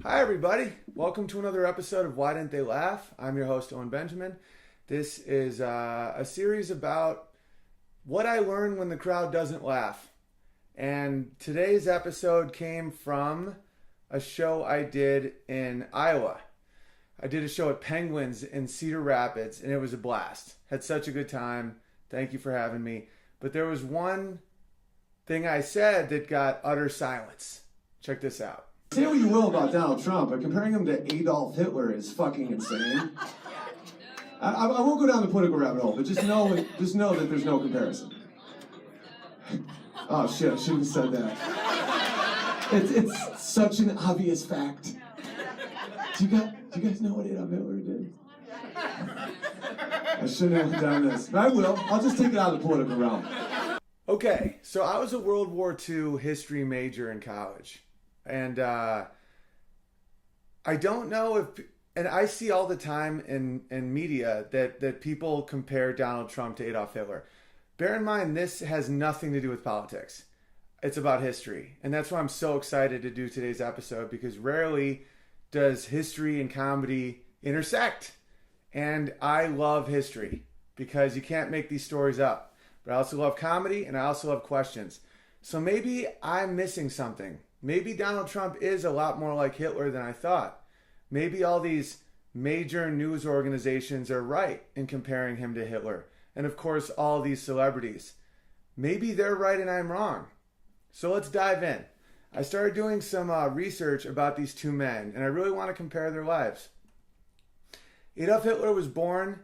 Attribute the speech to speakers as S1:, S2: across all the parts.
S1: Hi, everybody. Welcome to another episode of Why Didn't They Laugh? I'm your host, Owen Benjamin. This is a series about what I learned when the crowd doesn't laugh. And today's episode came from a show I did in Iowa. I did a show at Penguins in Cedar Rapids, and it was a blast. Had such a good time. Thank you for having me. But there was one thing I said that got utter silence. Check this out.
S2: Say what you will about Donald Trump, but comparing him to Adolf Hitler is fucking insane. I won't go down the political rabbit hole, but just know that there's no comparison. Oh shit, I shouldn't have said that. It's such an obvious fact. Do you guys know what Adolf Hitler did? I shouldn't have done this, but I will. I'll just take it out of the political realm.
S1: Okay, so I was a World War II history major in college. And I don't know if, and I see all the time in media that people compare Donald Trump to Adolf Hitler. Bear in mind, this has nothing to do with politics. It's about history. And that's why I'm so excited to do today's episode, because rarely does history and comedy intersect. And I love history because you can't make these stories up. But I also love comedy, and I also love questions. So maybe I'm missing something. Maybe Donald Trump is a lot more like Hitler than I thought. Maybe all these major news organizations are right in comparing him to Hitler. And of course, all these celebrities. Maybe they're right and I'm wrong. So let's dive in. I started doing some research about these two men, and I really want to compare their lives. Adolf Hitler was born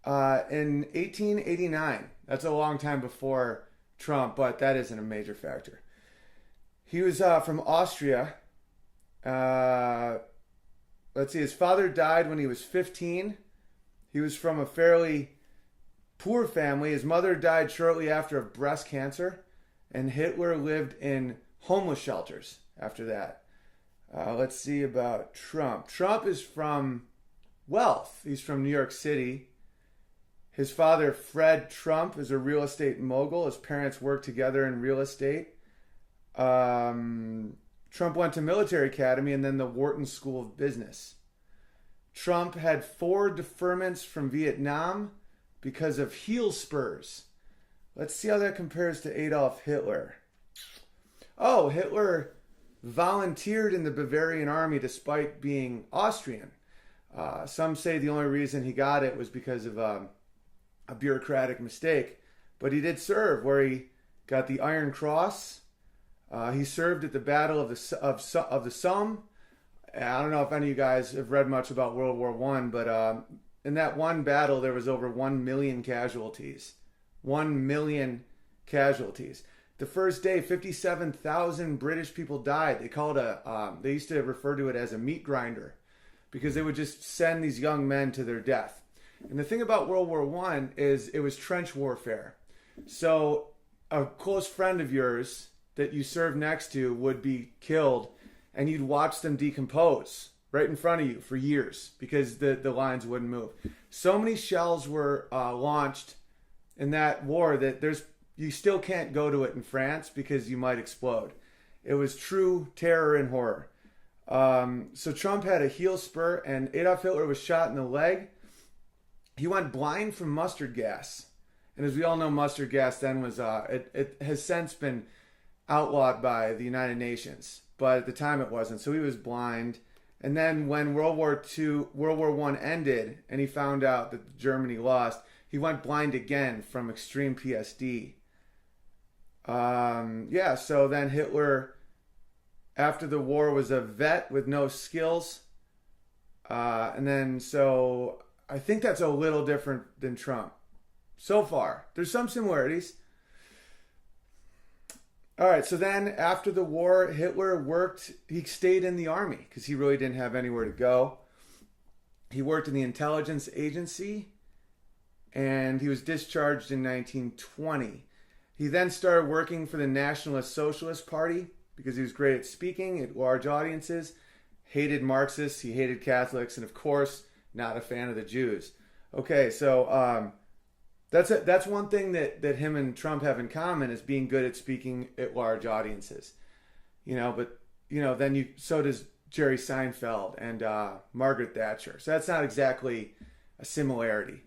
S1: in 1889. That's a long time before Trump, but that isn't a major factor. He was from Austria. Let's see, his father died when he was 15. He was from a fairly poor family. His mother died shortly after of breast cancer. And Hitler lived in homeless shelters after that. Let's see about Trump. Trump is from wealth. He's from New York City. His father, Fred Trump, is a real estate mogul. His parents worked together in real estate. Trump went to military academy and then the Wharton School of Business. Trump had 4 deferments from Vietnam because of heel spurs. Let's see how that compares to Adolf Hitler. Oh, Hitler volunteered in the Bavarian army despite being Austrian. Some say the only reason he got it was because of a bureaucratic mistake, but he did serve, where he got the Iron Cross. He served at the Battle of the Somme. I don't know if any of you guys have read much about World War I, but in that one battle, there was over 1 million casualties. 1 million casualties. The first day, 57,000 British people died. They used to refer to it as a meat grinder, because they would just send these young men to their death. And the thing about World War I is it was trench warfare. So a close friend of yours that you served next to would be killed, and you'd watch them decompose right in front of you for years because the lines wouldn't move. So many shells were launched in that war that you still can't go to it in France because you might explode. It was true terror and horror. So Trump had a heel spur, and Adolf Hitler was shot in the leg. He went blind from mustard gas. And as we all know, mustard gas then was, it has since been outlawed by the United Nations, but at the time it wasn't. So he was blind. And then when World War I ended, and he found out that Germany lost, he went blind again from extreme PSD. So then Hitler, after the war, was a vet with no skills. And then, so I think that's a little different than Trump. So far, there's some similarities. All right, so then after the war, Hitler he stayed in the army because he really didn't have anywhere to go. He worked in the intelligence agency, and he was discharged in 1920. He then started working for the Nationalist Socialist Party because he was great at speaking at large audiences, hated Marxists, he hated Catholics, and of course, not a fan of the Jews. Okay, so that's one thing that him and Trump have in common, is being good at speaking at large audiences. But then so does Jerry Seinfeld and Margaret Thatcher. So that's not exactly a similarity,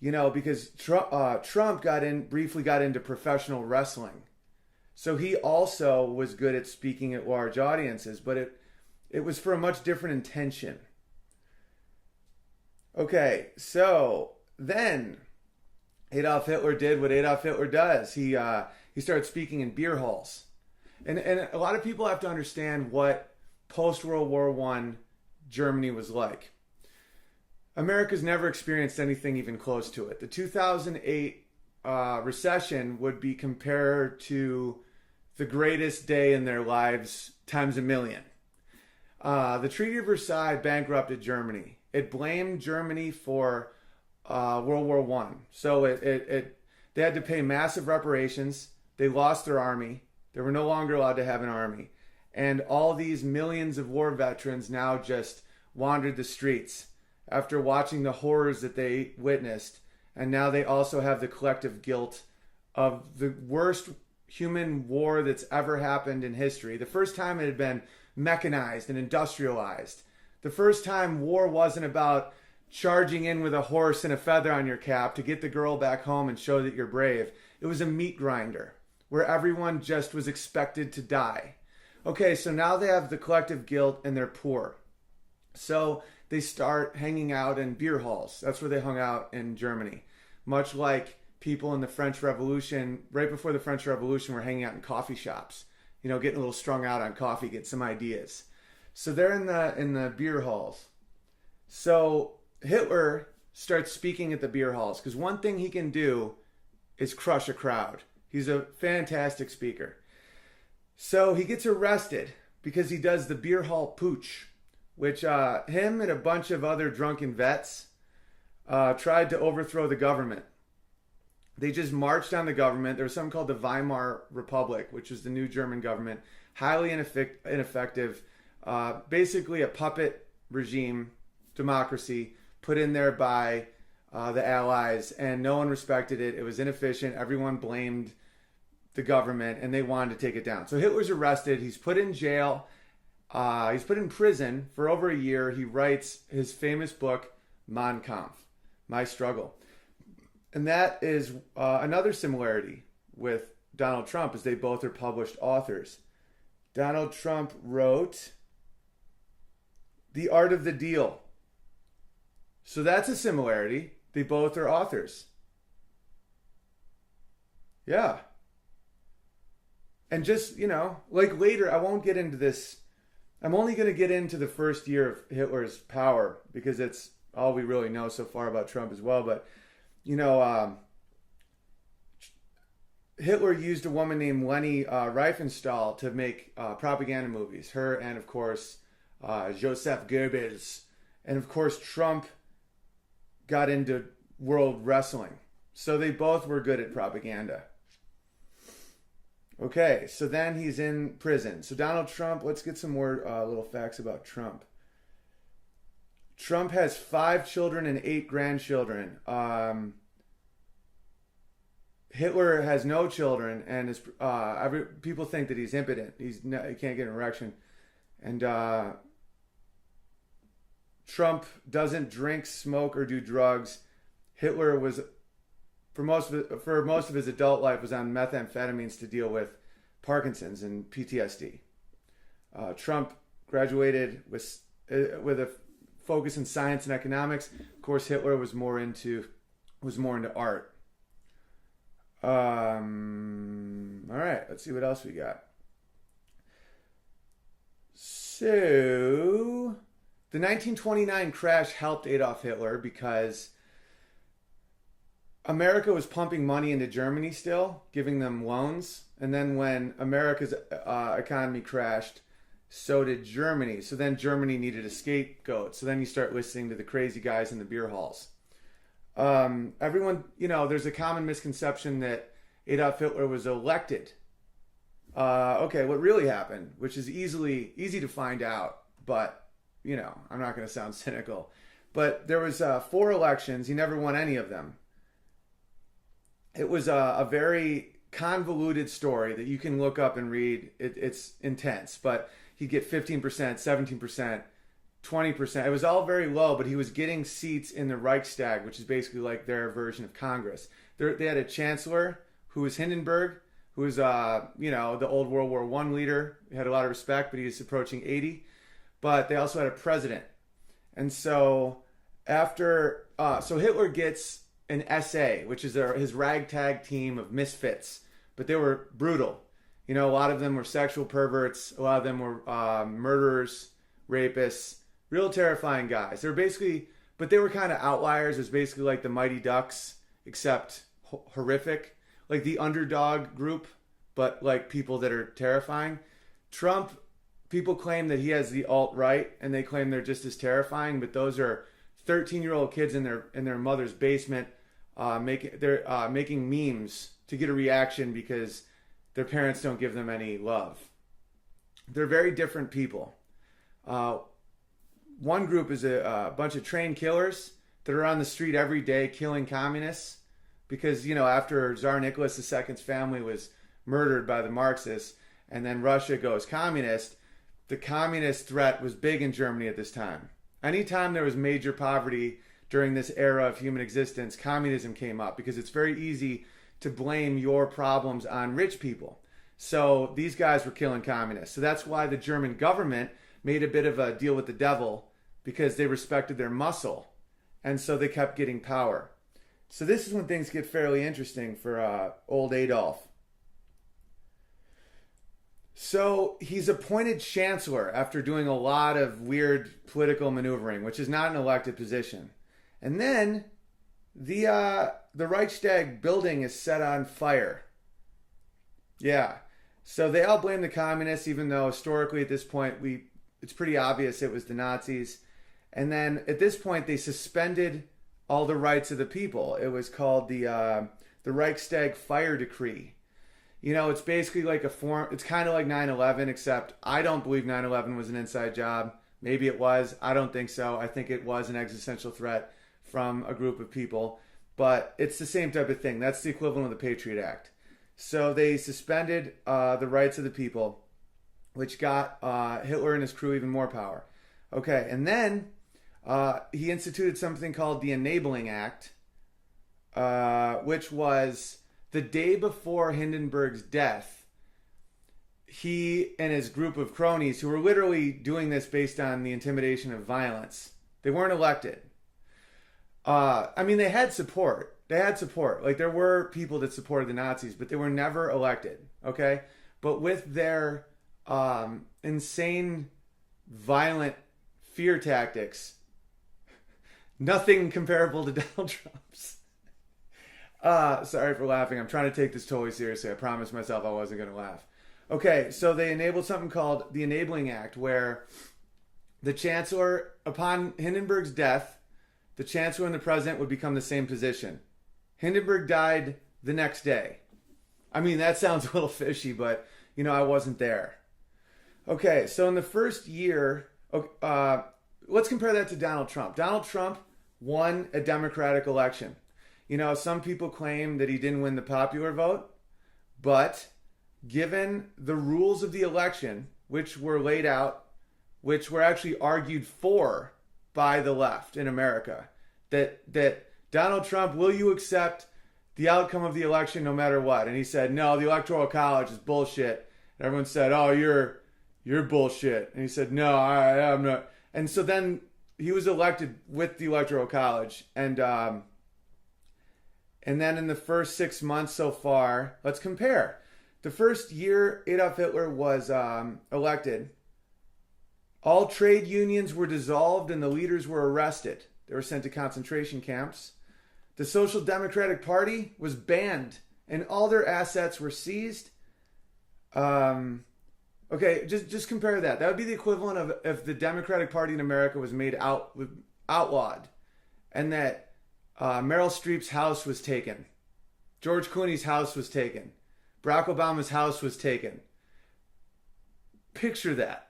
S1: because Trump briefly got into professional wrestling. So he also was good at speaking at large audiences, but it was for a much different intention. Okay, so then Adolf Hitler did what Adolf Hitler does. He started speaking in beer halls. And a lot of people have to understand what post-World War I Germany was like. America's never experienced anything even close to it. The 2008 recession would be compared to the greatest day in their lives times a million. The Treaty of Versailles bankrupted Germany. It blamed Germany for World War I. So they had to pay massive reparations. They lost their army. They were no longer allowed to have an army. And all these millions of war veterans now just wandered the streets after watching the horrors that they witnessed. And now they also have the collective guilt of the worst human war that's ever happened in history. The first time it had been mechanized and industrialized. The first time war wasn't about charging in with a horse and a feather on your cap to get the girl back home and show that you're brave. It was a meat grinder where everyone just was expected to die. Okay, so now they have the collective guilt and they're poor. So they start hanging out in beer halls. That's where they hung out in Germany. Much like people in the French Revolution, right before the French Revolution, were hanging out in coffee shops. Getting a little strung out on coffee, get some ideas. So they're in the beer halls. So Hitler starts speaking at the beer halls because one thing he can do is crush a crowd. He's a fantastic speaker. So he gets arrested because he does the beer hall pooch, which him and a bunch of other drunken vets tried to overthrow the government. They just marched on the government. There was something called the Weimar Republic, which was the new German government. Highly ineffective. Basically a puppet regime, democracy, put in there by the Allies, and no one respected it. It was inefficient. Everyone blamed the government, and they wanted to take it down. So Hitler's arrested. He's put in jail. He's put in prison for over a year. He writes his famous book, Mein Kampf, My Struggle. And that is another similarity with Donald Trump, is they both are published authors. Donald Trump wrote The Art of the Deal. So that's a similarity. They both are authors. Yeah. And just, like later, I won't get into this. I'm only going to get into the first year of Hitler's power because it's all we really know so far about Trump as well. But Hitler used a woman named Leni Riefenstahl to make propaganda movies. Her and, of course, Joseph Goebbels. And, of course, Trump got into world wrestling. So they both were good at propaganda. Okay, so then he's in prison. So Donald Trump, let's get some more little facts about Trump. Trump has 5 children and 8 grandchildren. Hitler has no children, and people think that he's impotent. He can't get an erection. And Trump doesn't drink, smoke, or do drugs. Hitler was, for most of his adult life, was on methamphetamines to deal with Parkinson's and PTSD. Trump graduated with a focus in science and economics. Of course, Hitler was more into art. All right, let's see what else we got. So, the 1929 crash helped Adolf Hitler because America was pumping money into Germany still, giving them loans. And then when America's economy crashed, so did Germany. So then Germany needed a scapegoat. So then you start listening to the crazy guys in the beer halls. Everyone, there's a common misconception that Adolf Hitler was elected. Okay, what really happened, which is easy to find out, but, I'm not going to sound cynical. But there was 4 elections. He never won any of them. It was a very convoluted story that you can look up and read. It's intense, but he'd get 15%, 17%, 20%. It was all very low, but he was getting seats in the Reichstag, which is basically like their version of Congress. They had a chancellor who was Hindenburg, who was, the old World War I leader. He had a lot of respect, but he was approaching 80. But they also had a president. And so so Hitler gets an SA, which is his ragtag team of misfits. But they were brutal. A lot of them were sexual perverts. A lot of them were murderers, rapists, real terrifying guys. But they were kind of outliers. It was basically like the Mighty Ducks, except horrific. Like the underdog group, but like people that are terrifying. Trump, people claim that he has the alt-right, and they claim they're just as terrifying, but those are 13-year-old kids in their mother's basement making memes to get a reaction because their parents don't give them any love. They're very different people. One group is a bunch of trained killers that are on the street every day killing communists because, after Tsar Nicholas II's family was murdered by the Marxists and then Russia goes communist, the communist threat was big in Germany at this time. Anytime there was major poverty during this era of human existence, communism came up because it's very easy to blame your problems on rich people. So these guys were killing communists. So that's why the German government made a bit of a deal with the devil because they respected their muscle. And so they kept getting power. So this is when things get fairly interesting for old Adolf. So he's appointed chancellor after doing a lot of weird political maneuvering, which is not an elected position. And then the Reichstag building is set on fire. Yeah. So they all blame the communists, even though historically at this point it's pretty obvious it was the Nazis. And then at this point they suspended all the rights of the people. It was called the Reichstag Fire Decree. It's basically like it's kind of like 9/11, except I don't believe 9/11 was an inside job. Maybe it was. I don't think so. I think it was an existential threat from a group of people. But it's the same type of thing. That's the equivalent of the Patriot Act. So they suspended the rights of the people, which got Hitler and his crew even more power. Okay, and then he instituted something called the Enabling Act, which was the day before Hindenburg's death. He and his group of cronies, who were literally doing this based on the intimidation of violence, they weren't elected. They had support. Like, there were people that supported the Nazis, but they were never elected, okay? But with their insane, violent fear tactics, nothing comparable to Donald Trump's. Sorry for laughing. I'm trying to take this totally seriously. I promised myself I wasn't going to laugh. Okay, so they enabled something called the Enabling Act, where the chancellor, upon Hindenburg's death, the chancellor and the president would become the same position. Hindenburg died the next day. That sounds a little fishy, but, I wasn't there. Okay, so in the first year, let's compare that to Donald Trump. Donald Trump won a Democratic election. Some people claim that he didn't win the popular vote, but given the rules of the election, which were laid out, which were actually argued for by the left in America, that Donald Trump, will you accept the outcome of the election no matter what? And he said, no, the Electoral College is bullshit. And everyone said, oh, you're bullshit. And he said, no, I'm not. And so then he was elected with the Electoral College. And then in the first 6 months so far, let's compare. The first year Adolf Hitler was elected, all trade unions were dissolved and the leaders were arrested. They were sent to concentration camps. The Social Democratic Party was banned and all their assets were seized. Okay, just compare that. That would be the equivalent of if the Democratic Party in America was made outlawed and that Meryl Streep's house was taken. George Clooney's house was taken. Barack Obama's house was taken. Picture that.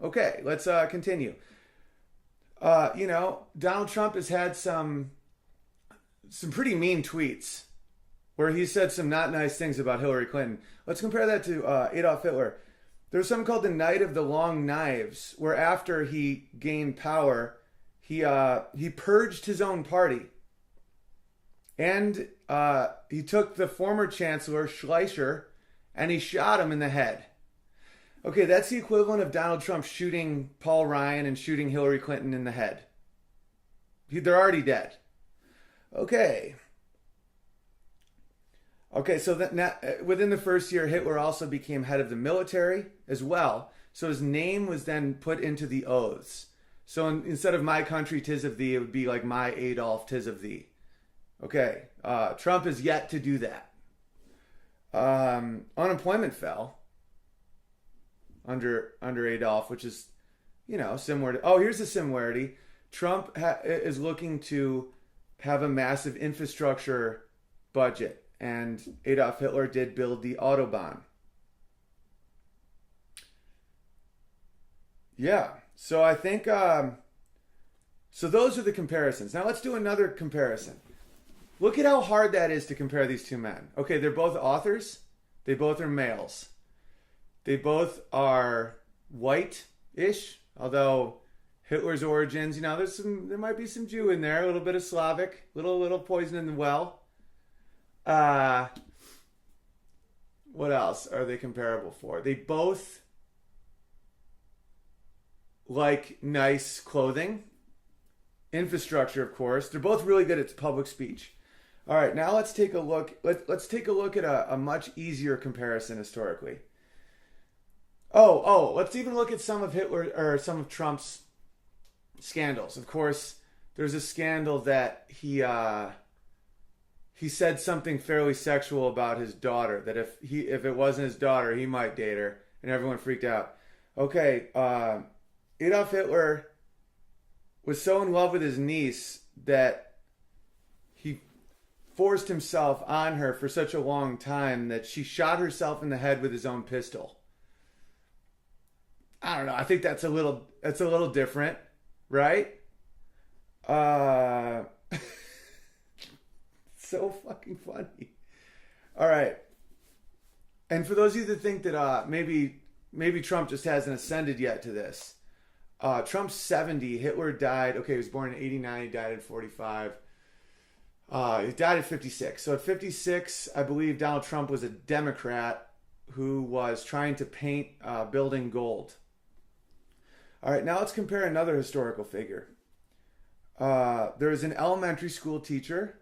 S1: Okay, let's continue. Donald Trump has had some pretty mean tweets where he said some not nice things about Hillary Clinton. Let's compare that to Adolf Hitler. There's something called the Night of the Long Knives, where after he gained power, he purged his own party. And he took the former chancellor, Schleicher, and he shot him in the head. Okay, that's the equivalent of Donald Trump shooting Paul Ryan and shooting Hillary Clinton in the head. They're already dead. Okay, so within the first year, Hitler also became head of the military as well. So his name was then put into the oaths. So instead of my country, 'tis of thee, it would be like my Adolf, 'tis of thee. Okay, Trump is yet to do that. Unemployment fell under Adolf, which is, similar to... Oh, here's a similarity. Trump is looking to have a massive infrastructure budget, and Adolf Hitler did build the Autobahn. Yeah, so I think... so those are the comparisons. Now let's do another comparison. Look at how hard that is to compare these two men. Okay, they're both authors. They both are males. They both are white-ish, although Hitler's origins, there might be some Jew in there, a little bit of Slavic, little poison in the well. What else are they comparable for? They both like nice clothing. Infrastructure, of course. They're both really good at public speech. All right, now let's take a look. Let's take a look at a much easier comparison historically. Let's even look at some of Trump's scandals. Of course, there's a scandal that he said something fairly sexual about his daughter, that if it wasn't his daughter, he might date her, and everyone freaked out. Okay, Adolf Hitler was so in love with his niece that he forced himself on her for such a long time that she shot herself in the head with his own pistol. I don't know. I think that's a little different, right? So fucking funny. All right. And for those of you that think that maybe Trump just hasn't ascended yet to this, Trump's 70. Hitler died. Okay, he was born in 89. He died at 45. He died at 56. So at 56, I believe Donald Trump was a Democrat who was trying to paint a building gold. All right, now let's compare another historical figure. There is an elementary school teacher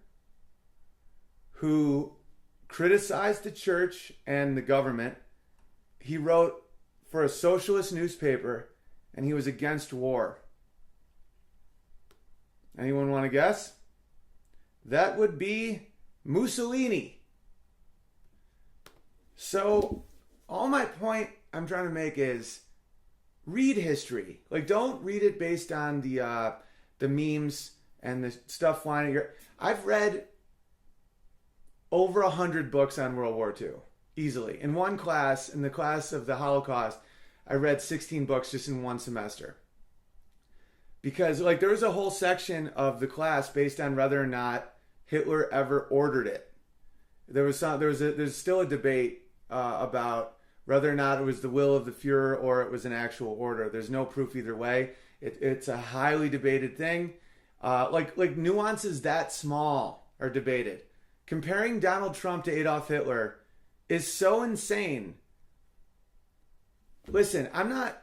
S1: who criticized the church and the government. He wrote for a socialist newspaper, and he was against war. Anyone want to guess? That would be Mussolini. So, all my point I'm trying to make is read history. Like, don't read it based on the memes and the stuff flying at your... I've read over 100 books on World War II, easily. In one class, in the class of the Holocaust, I read 16 books just in one semester. Because, there was a whole section of the class based on whether or not Hitler ever ordered it. There's still a debate about whether or not it was the will of the Fuhrer or it was an actual order. There's no proof either way. It's a highly debated thing. Like nuances that small are debated. Comparing Donald Trump to Adolf Hitler is so insane. Listen, I'm not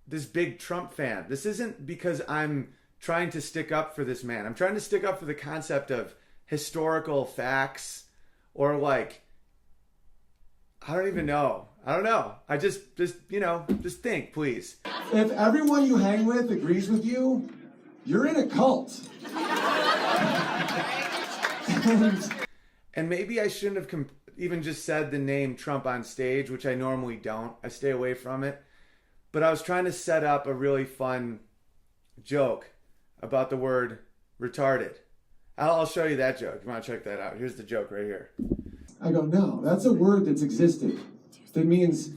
S1: this big Trump fan. This isn't because I'm trying to stick up for this man. I'm trying to stick up for the concept of historical facts or I don't even know. I don't know. I just think, please.
S2: If everyone you hang with agrees with you, you're in a cult.
S1: And maybe I shouldn't have even just said the name Trump on stage, which I normally don't. I stay away from it. But I was trying to set up a really fun joke about the word retarded. I'll show you that joke. You want to check that out? Here's the joke right here.
S2: I go, no, that's a word that's existed. That means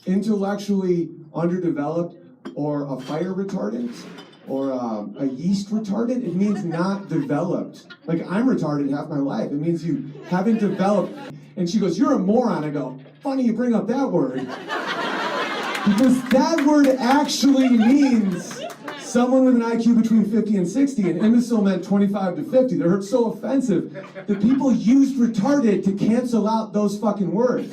S2: intellectually underdeveloped or a fire retardant or a yeast retardant. It means not developed. Like, I'm retarded half my life. It means you haven't developed. And she goes, you're a moron. I go, funny you bring up that word. Because that word actually means someone with an IQ between 50 and 60, and imbecile meant 25 to 50. They're so offensive that people used retarded to cancel out those fucking words.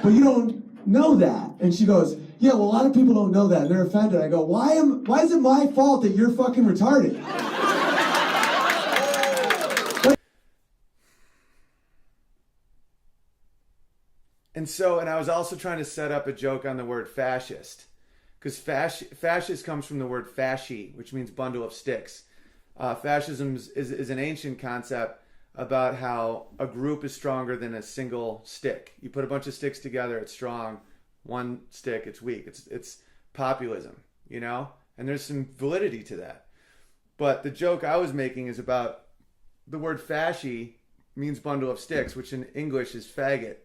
S2: But you don't know that. And she goes, yeah, well, a lot of people don't know that, and they're offended. I go, why is it my fault that you're fucking retarded?
S1: And I was also trying to set up a joke on the word fascist. Because fascist comes from the word fasci, which means bundle of sticks. Fascism is an ancient concept about how a group is stronger than a single stick. You put a bunch of sticks together, it's strong. One stick, it's weak. It's populism, you know? And there's some validity to that. But the joke I was making is about the word fasci means bundle of sticks, which in English is faggot.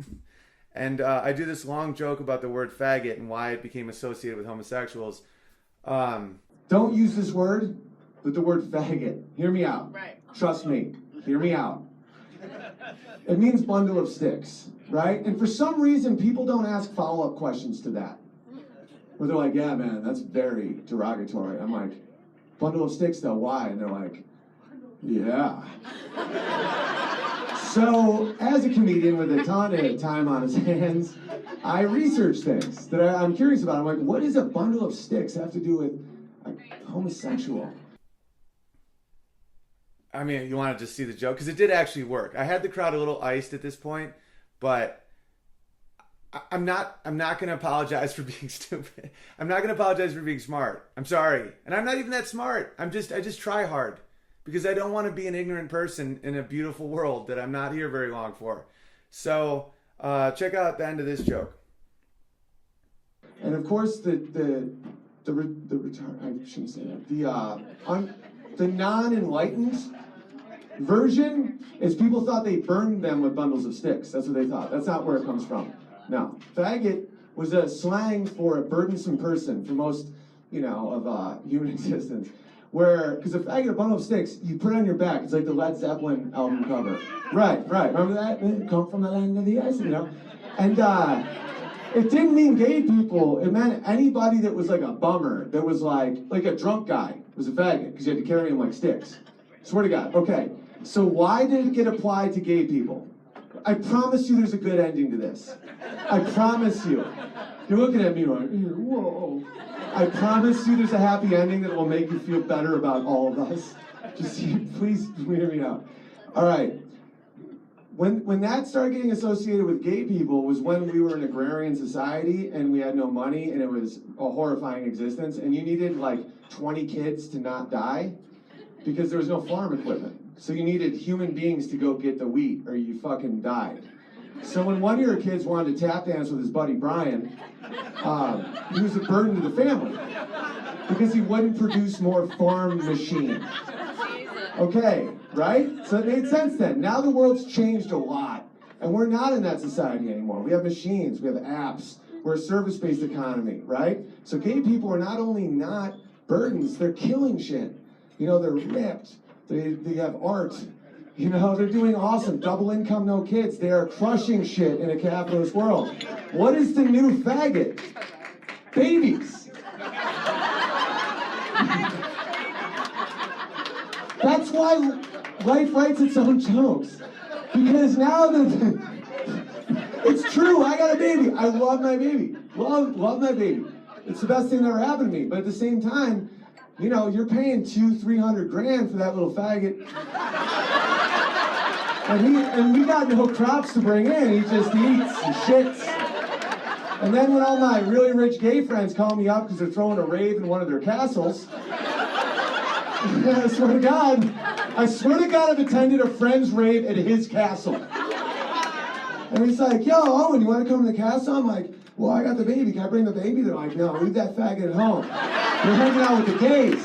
S1: And I do this long joke about the word faggot and why it became associated with homosexuals.
S2: Don't use this word, but the word faggot. Hear me out.
S3: Right.
S2: Trust me. Hear me out. It means bundle of sticks, right? And for some reason, people don't ask follow-up questions to that. Where they're like, yeah, man, that's very derogatory. I'm like, bundle of sticks, though, why? And they're like, yeah. So, as a comedian with a ton of time on his hands, I research things that I'm curious about. I'm like, what does a bundle of sticks have to do with a homosexual?
S1: I mean, you want to just see the joke? Because it did actually work. I had the crowd a little iced at this point, but I'm not going to apologize for being stupid. I'm not going to apologize for being smart. I'm sorry. And I'm not even that smart. I just try hard. Because I don't want to be an ignorant person in a beautiful world that I'm not here very long for. So check out the end of this joke.
S2: And of course, the I shouldn't say that. The non-enlightened version is people thought they burned them with bundles of sticks. That's what they thought. That's not where it comes from. No, faggot was a slang for a burdensome person for most, of human existence. Because a faggot, a bundle of sticks, you put it on your back. It's like the Led Zeppelin album cover. Right. Remember that? Come from the land of the ice, And it didn't mean gay people. It meant anybody that was like a bummer, that was like a drunk guy was a faggot, because you had to carry him like sticks. Swear to God. Okay, so why did it get applied to gay people? I promise you there's a good ending to this. I promise you. You're looking at me like, whoa. I promise you there's a happy ending that will make you feel better about all of us. Just please hear me out. All right. When that started getting associated with gay people was when we were an agrarian society and we had no money and it was a horrifying existence and you needed like 20 kids to not die because there was no farm equipment. So you needed human beings to go get the wheat or you fucking died. So when one of your kids wanted to tap dance with his buddy Brian, he was a burden to the family because he wouldn't produce more farm machine. Okay, right? So it made sense then. Now the world's changed a lot, and we're not in that society anymore. We have machines, we have apps, we're a service-based economy, right? So gay people are not only not burdens, they're killing shit. They're ripped, they have art. They're doing awesome. Double income, no kids. They are crushing shit in a capitalist world. What is the new faggot? Babies. That's why life writes its own jokes. Because now it's true, I got a baby. I love my baby. Love my baby. It's the best thing that ever happened to me. But at the same time, you're paying $200-300 grand for that little faggot. And we got no crops to bring in. He just eats and shits. And then when all my really rich gay friends call me up because they're throwing a rave in one of their castles, I swear to God, I've attended a friend's rave at his castle. And he's like, yo, Owen, you want to come to the castle? I'm like, well, I got the baby. Can I bring the baby? They're like, no, leave that faggot at home. You're hanging out with the gays.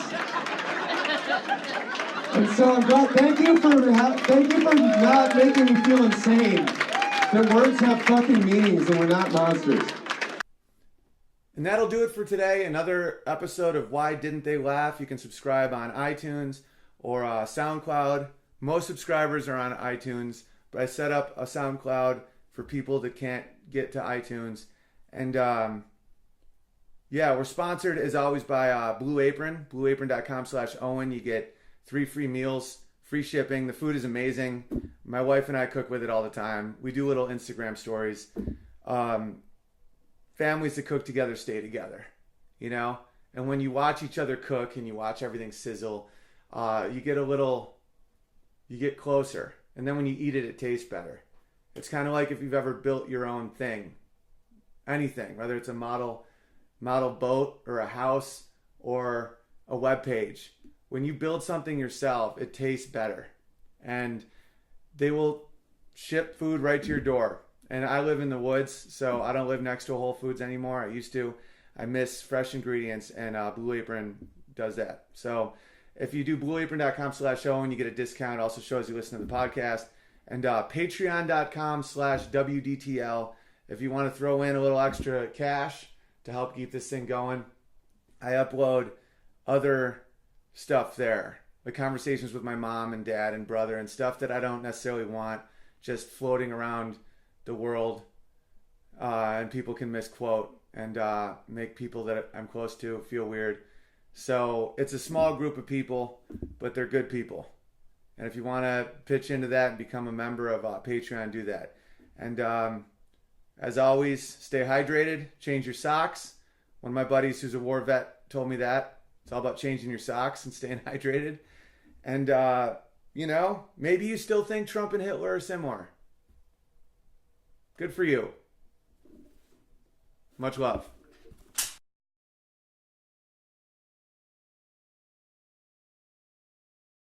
S2: And so I'm glad. Thank you for not making me feel insane. That words have fucking meanings and we're not monsters.
S1: And that'll do it for today. Another episode of Why Didn't They Laugh? You can subscribe on iTunes or SoundCloud. Most subscribers are on iTunes, but I set up a SoundCloud for people that can't get to iTunes. And Yeah, we're sponsored as always by Blue Apron, blueapron.com/Owen. You get 3 free meals, free shipping. The food is amazing. My wife and I cook with it all the time. We do little Instagram stories. Families that cook together stay together, you know? And when you watch each other cook and you watch everything sizzle, you get closer. And then when you eat it, it tastes better. It's kind of like if you've ever built your own thing, anything, whether it's a model boat or a house or a web page. When you build something yourself, it tastes better. And they will ship food right to your door. And I live in the woods, so I don't live next to a Whole Foods anymore. I used to. I miss fresh ingredients, and Blue Apron does that. So if you do blueapron.com/Owen, you get a discount. It also shows you listen to the podcast. And patreon.com/WDTL. If you want to throw in a little extra cash to help keep this thing going, I upload other stuff there. The conversations with my mom and dad and brother and stuff that I don't necessarily want just floating around the world, and people can misquote and make people that I'm close to feel weird. So it's a small group of people, but they're good people. And if you want to pitch into that and become a member of Patreon, do that. And as always, stay hydrated, change your socks. One of my buddies who's a war vet told me that. It's all about changing your socks and staying hydrated. And, maybe you still think Trump and Hitler are similar. Good for you. Much love.